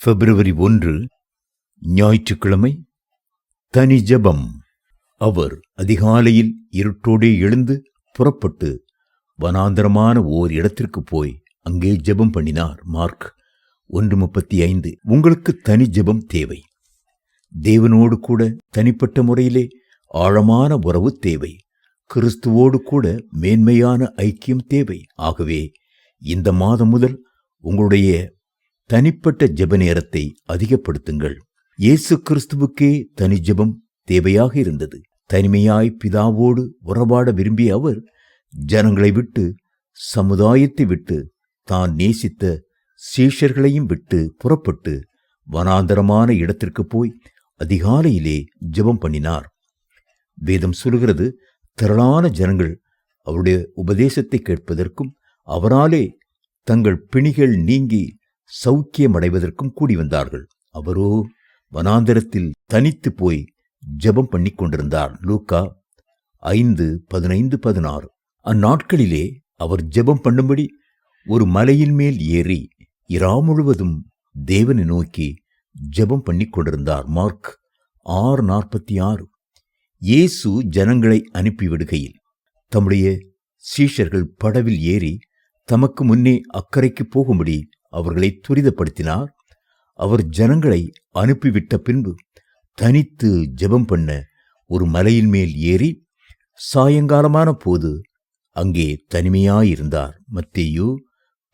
பிப்ரவரி 1 ஞாயிற்றுக்கிழமை. தனி ஜெபம். அவர் அதிகாலையில் இருட்டோடே எழுந்து புறப்பட்டு வனாந்தரமான ஓர் இடத்திற்கு போய் அங்கே ஜெபம் பண்ணினார். மார்க் 1:35. உங்களுக்கு தனி ஜெபம் தேவை. தேவனோடு கூட தனிப்பட்ட முறையிலே ஆழமான உறவு தேவை. கிறிஸ்துவோடு கூட மேன்மையான ஐக்கியம் தேவை. ஆகவே இந்த மாதம் முதல் உங்களுடைய தனிப்பட்ட ஜெப நேரத்தை அதிகப்படுத்துங்கள். இயேசு கிறிஸ்துவுக்கே தனி ஜெபம் தேவையாக இருந்தது. தனிமையாய் பிதாவோடு உறவாட விரும்பிய அவர் ஜனங்களை விட்டு, சமுதாயத்தை விட்டு, தான் நேசித்த சீஷர்களையும் விட்டு புறப்பட்டு வனாந்தரமான இடத்திற்கு போய் அதிகாலையிலே ஜெபம் பண்ணினார். வேதம் சொல்கிறது, திரளான ஜனங்கள் அவருடைய உபதேசத்தை கேட்பதற்கும் அவராலே தங்கள் பிணிகள் நீங்கி சௌக்கியமடைவதற்கும் கூடி வந்தார்கள். அவரோ வனாந்தரத்தில் தனித்து போய் ஜெபம் பண்ணி கொண்டிருந்தார். லூக்கா 5:15-16. அந்நாட்களிலே அவர் ஜெபம் பண்ணும்படி ஒரு மலையின் மேல் ஏறி இரா முழுவதும் தேவனை நோக்கி ஜெபம் பண்ணி கொண்டிருந்தார். மார்க் 6:46. இயேசு ஜனங்களை அனுப்பிவிடுகையில் தம்முடைய சீஷர்கள் படவில் ஏறி தமக்கு முன்னே அக்கறைக்கு போகும்படி அவர்களை துரிதப்படுத்தினார். அவர் ஜனங்களை அனுப்பிவிட்ட பின்பு தனித்து ஜெபம் பண்ண ஒரு மலையின் மேல் ஏறி சாயங்காலமான போது அங்கே தனிமையாயிருந்தார். மத்தேயு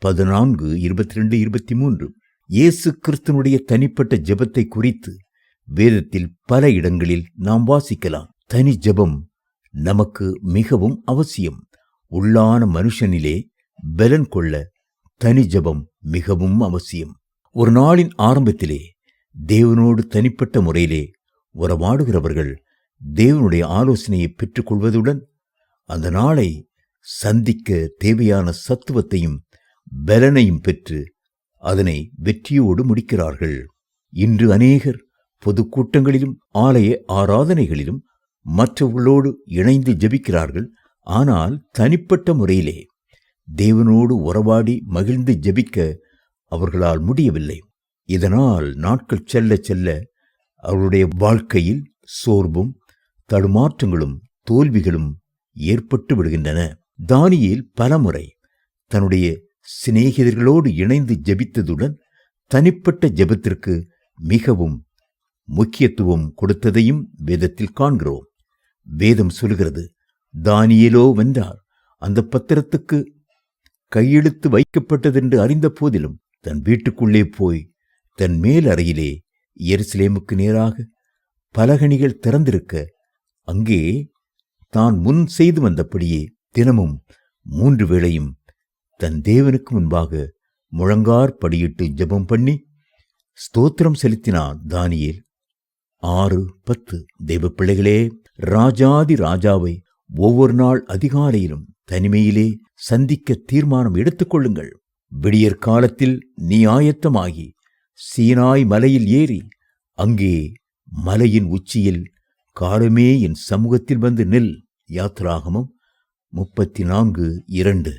14:22-23. இயேசு கிறிஸ்துனுடைய தனிப்பட்ட ஜெபத்தை குறித்து வேதத்தில் பல இடங்களில் நாம் வாசிக்கலாம். தனி ஜெபம் நமக்கு மிகவும் அவசியம். உள்ளான மனுஷனிலே பலன் கொள்ள தனி ஜெபம் மிகவும் அவசியம். ஒரு நாளின் ஆரம்பத்திலே தேவனோடு தனிப்பட்ட முறையிலே உறவாடுகிறவர்கள் தேவனுடைய ஆலோசனையை பெற்றுக்கொள்வதுடன் அந்த நாளை சந்திக்க தேவையான சத்துவத்தையும் பலனையும் பெற்று அதனை வெற்றியோடு முடிக்கிறார்கள். இன்று அநேகர் பொதுக்கூட்டங்களிலும் ஆலய ஆராதனைகளிலும் மற்றவர்களோடு இணைந்து ஜெபிக்கிறார்கள். ஆனால் தனிப்பட்ட முறையிலே தேவனோடு உறவாடி மகிழ்ந்து ஜெபிக்க அவர்களால் முடியவில்லை. இதனால் நாட்கள் செல்ல செல்ல அவருடைய வாழ்க்கையில் சோர்வும் தடுமாற்றங்களும் தோல்விகளும் ஏற்பட்டு விடுகின்றன. தானியேல் பலமுறை தன்னுடைய சிநேகிதர்களோடு இணைந்து ஜெபித்ததுடன் தனிப்பட்ட ஜெபத்திற்கு மிகவும் முக்கியத்துவம் கொடுத்ததையும் வேதத்தில் காண்கிறோம். வேதம் சொல்கிறது, தானியேலோ வென்றார். அந்த பத்திரத்துக்கு கையெழுத்து வைக்கப்பட்டதென்று அறிந்த போதிலும் தன் வீட்டுக்குள்ளே போய் தன் மேல் அறையிலே எருசலேமுக்கு நேராக பலகணிகள் திறந்திருக்க அங்கே தான் முன் செய்து வந்தபடியே தினமும் 3 வேளையும் தன் தேவனுக்கு முன்பாக முழங்காற்படியிட்டு ஜெபம் பண்ணி ஸ்தோத்திரம் செலுத்தினான். தானியேல் 6:10. தேவ பிள்ளைகளே, ராஜாதி ராஜாவை ஒவ்வொரு நாள் அதிகாலையிலும் தனிமையிலே சந்திக்க தீர்மானம் எடுத்துக்கொள்ளுங்கள். விடியற் காலத்தில் நீ ஆயத்தமாகி சீனாய் மலையில் ஏறி அங்கே மலையின் உச்சியில் காலமே என் சமூகத்தில் வந்து நில். யாத்ராகமம் 34:2.